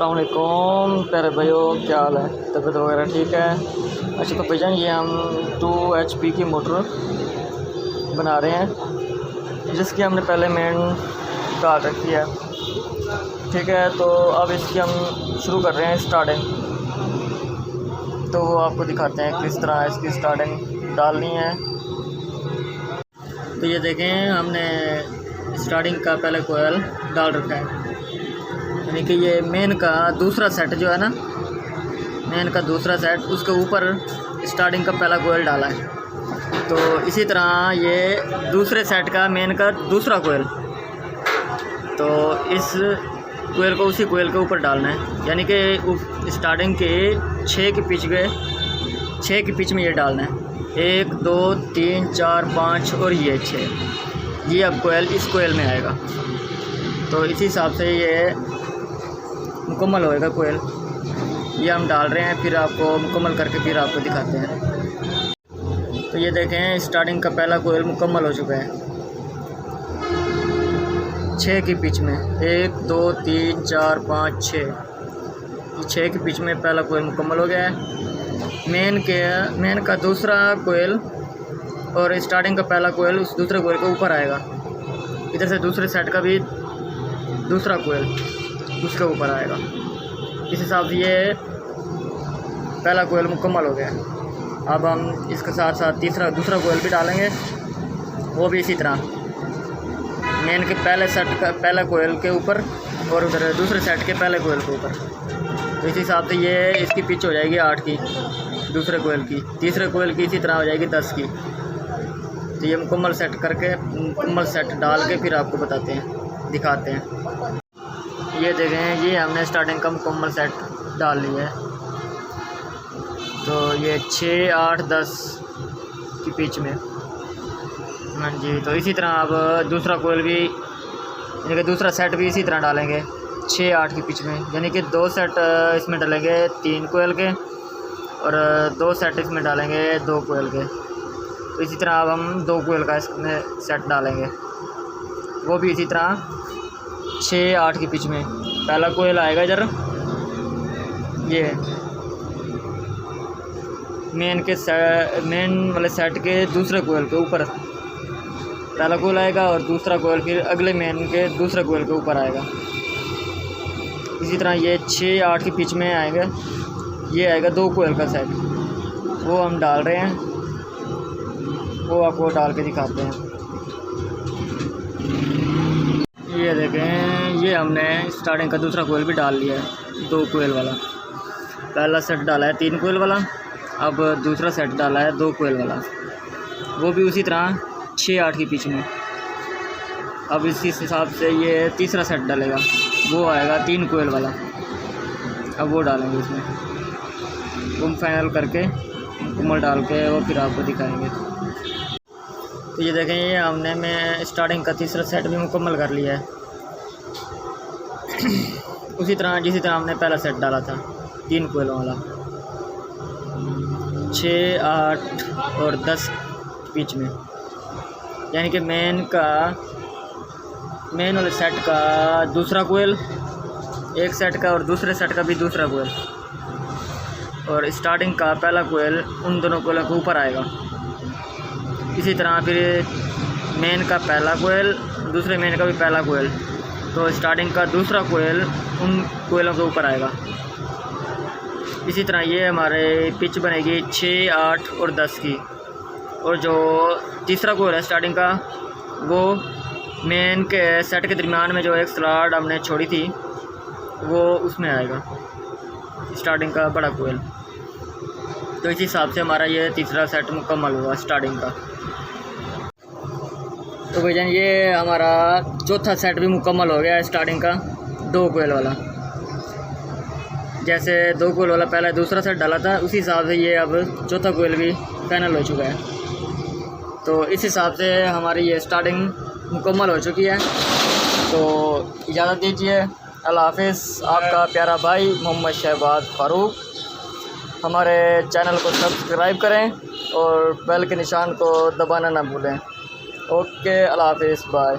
अस्सलाम वालेकुम प्यारे भाइयों, क्या हाल है? तबीयत वगैरह ठीक है? अच्छा तो भाईजान ये हम 2 HP की मोटर बना रहे हैं जिसकी हमने पहले मेन डाल रखी है। ठीक है, तो अब इसकी हम शुरू कर रहे हैं स्टार्टिंग। तो वो आपको दिखाते हैं किस तरह इसकी स्टार्टिंग डालनी है। तो ये देखें, हमने स्टार्टिंग का पहले कोयल डाल रखा है, यानी कि ये मेन का दूसरा सेट जो है ना, मेन का दूसरा सेट, उसके ऊपर स्टार्टिंग का पहला कोयल डाला है। तो इसी तरह ये दूसरे सेट का मेन का दूसरा कोयल, तो इस कोयल को उसी कोयल के ऊपर डालना है, यानी कि स्टार्टिंग के 6 के पिच में ये डालना है। 1 2 3 4 5 और ये 6, ये अब कोयल इस कोयल में आएगा। तो इसी हिसाब से ये मुकम्मल होएगा कोयल। ये हम डाल रहे हैं, फिर आपको मुकम्मल करके फिर आपको दिखाते हैं। तो ये देखें, स्टार्टिंग का पहला कोयल मुकम्मल हो चुका है 6 की पिच में। 1 2 3 4 5 6 की पिच में पहला कोयल मुकम्मल हो गया है। मेन का दूसरा कोयल और स्टार्टिंग का पहला कोयल उस दूसरे कोयल के ऊपर आएगा। इधर से दूसरे सेट का भी दूसरा कोयल उसके ऊपर आएगा। इस हिसाब से ये पहला कोयल मुकम्मल हो गया। अब हम इसके साथ साथ दूसरा कोयल भी डालेंगे, वो भी इसी तरह मेन के पहले सेट का पहला कोयल के ऊपर और उधर दूसरे सेट के पहले कोयल के ऊपर। तो इस हिसाब से ये इसकी पिच हो जाएगी 8 की, दूसरे कोयल की। तीसरे कोयल की इसी तरह हो जाएगी 10 की। तो ये मुकम्मल सेट करके, मुकम्मल सेट डाल के फिर आपको बताते हैं, दिखाते हैं। ये देखें, ये हमने स्टार्टिंग का मुकम्मल सेट डाल लिया है। तो ये 6 8 10 की पिच में, हाँ जी। तो इसी तरह अब दूसरा कोयल भी, यानी कि दूसरा सेट भी इसी तरह डालेंगे 6 8 की पिच में, यानी कि 2 सेट इसमें डालेंगे 3 कोयल के और 2 सेट इसमें डालेंगे 2 कोयल के। तो इसी तरह अब हम 2 कोयल का इसमें सेट डालेंगे, वो भी इसी तरह 6 8 की पिच में। पहला कोयल आएगा इधर, ये मेन वाले सेट के दूसरे कोयल के ऊपर पहला कोयल आएगा और दूसरा कोयल फिर अगले मेन के दूसरे कोयल के ऊपर आएगा। इसी तरह ये 6 8 की पिच में आएगा। ये आएगा 2 कोयल का सेट, वो हम डाल रहे हैं, वो आपको डाल के दिखाते हैं। ये देखें, ये हमने स्टार्टिंग का दूसरा कोयल भी डाल लिया है 2 कोयल वाला। पहला सेट डाला है 3 कोयल वाला, अब दूसरा सेट डाला है 2 कोयल वाला, वो भी उसी तरह 6 8 की पिच में। अब इसी हिसाब से ये तीसरा सेट डालेगा, वो आएगा 3 कोयल वाला। अब वो डालेंगे इसमें, वो फाइनल करके मुकम्मल डाल के वो फिर आपको दिखाएंगे। तो ये देखें, ये मैं स्टार्टिंग का तीसरा सेट भी मुकम्मल कर लिया है उसी तरह जिसी तरह हमने पहला सेट डाला था 3 कोयलों वाला। 6 8 और 10 बीच में, यानी कि मेन वाले सेट का दूसरा कोयल, एक सेट का और दूसरे सेट का भी दूसरा कोयल, और स्टार्टिंग का पहला कोयल उन दोनों कोयलों के ऊपर आएगा। इसी तरह फिर मेन का पहला कोयल, दूसरे मेन का भी पहला कोयल, तो स्टार्टिंग का दूसरा कोयल उन कोयलों के ऊपर आएगा। इसी तरह ये हमारे पिच बनेगी 6 8 और 10 की, और जो तीसरा कोयल है स्टार्टिंग का, वो मेन के सेट के दरमियान में जो एक स्लॉट हमने छोड़ी थी, वो उसमें आएगा स्टार्टिंग का बड़ा कोयल। तो इसी हिसाब से हमारा ये तीसरा सेट मुकम्मल हुआ स्टार्टिंग का। तो भाईजान ये हमारा चौथा सेट भी मुकम्मल हो गया है स्टार्टिंग का 2 कोयल वाला। जैसे 2 कोयल वाला पहला दूसरा सेट डाला था, उसी हिसाब से ये अब चौथा कोयल भी फाइनल हो चुका है। तो इस हिसाब से हमारी ये स्टार्टिंग मुकम्मल हो चुकी है। तो इजाज़त दीजिए, अल्लाह हाफिज़। आपका प्यारा भाई मोहम्मद शहबाज फ़ारूक। हमारे चैनल को सब्सक्राइब करें और बेल के निशान को दबाना ना भूलें। ओके, अल्लाह हाफिज़, बाय।